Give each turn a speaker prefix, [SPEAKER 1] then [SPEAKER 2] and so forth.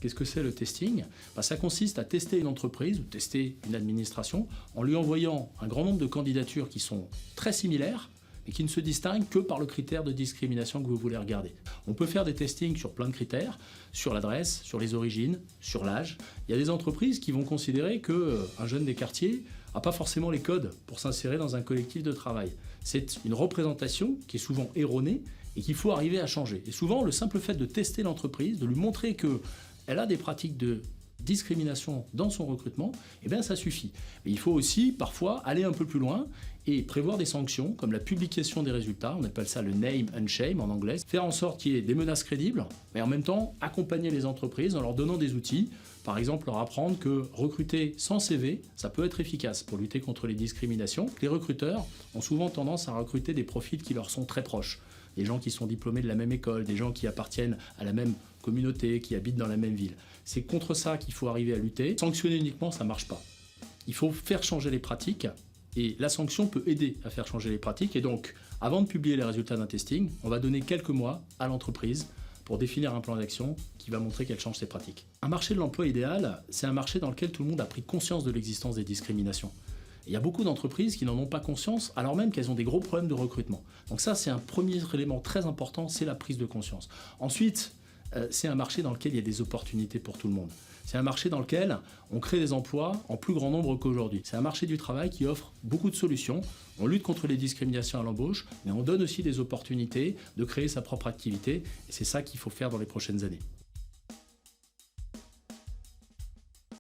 [SPEAKER 1] Qu'est-ce que c'est le testing? Ça consiste à tester une entreprise ou tester une administration en lui envoyant un grand nombre de candidatures qui sont très similaires mais qui ne se distinguent que par le critère de discrimination que vous voulez regarder. On peut faire des testings sur plein de critères, sur l'adresse, sur les origines, sur l'âge. Il y a des entreprises qui vont considérer qu'un jeune des quartiers n'a pas forcément les codes pour s'insérer dans un collectif de travail. C'est une représentation qui est souvent erronée et qu'il faut arriver à changer. Et souvent, le simple fait de tester l'entreprise, de lui montrer qu'elle a des pratiques de discrimination dans son recrutement, eh bien ça suffit. Mais il faut aussi parfois aller un peu plus loin et prévoir des sanctions comme la publication des résultats, on appelle ça le name and shame en anglais, faire en sorte qu'il y ait des menaces crédibles, mais en même temps accompagner les entreprises en leur donnant des outils, par exemple leur apprendre que recruter sans CV, ça peut être efficace pour lutter contre les discriminations. Les recruteurs ont souvent tendance à recruter des profils qui leur sont très proches. Des gens qui sont diplômés de la même école, des gens qui appartiennent à la même communauté, qui habitent dans la même ville. C'est contre ça qu'il faut arriver à lutter. Sanctionner uniquement, ça ne marche pas. Il faut faire changer les pratiques et la sanction peut aider à faire changer les pratiques. Et donc, avant de publier les résultats d'un testing, on va donner quelques mois à l'entreprise pour définir un plan d'action qui va montrer qu'elle change ses pratiques. Un marché de l'emploi idéal, c'est un marché dans lequel tout le monde a pris conscience de l'existence des discriminations. Il y a beaucoup d'entreprises qui n'en ont pas conscience alors même qu'elles ont des gros problèmes de recrutement. Donc ça, c'est un premier élément très important, c'est la prise de conscience. Ensuite, c'est un marché dans lequel il y a des opportunités pour tout le monde. C'est un marché dans lequel on crée des emplois en plus grand nombre qu'aujourd'hui. C'est un marché du travail qui offre beaucoup de solutions. On lutte contre les discriminations à l'embauche, mais on donne aussi des opportunités de créer sa propre activité. Et c'est ça qu'il faut faire dans les prochaines années.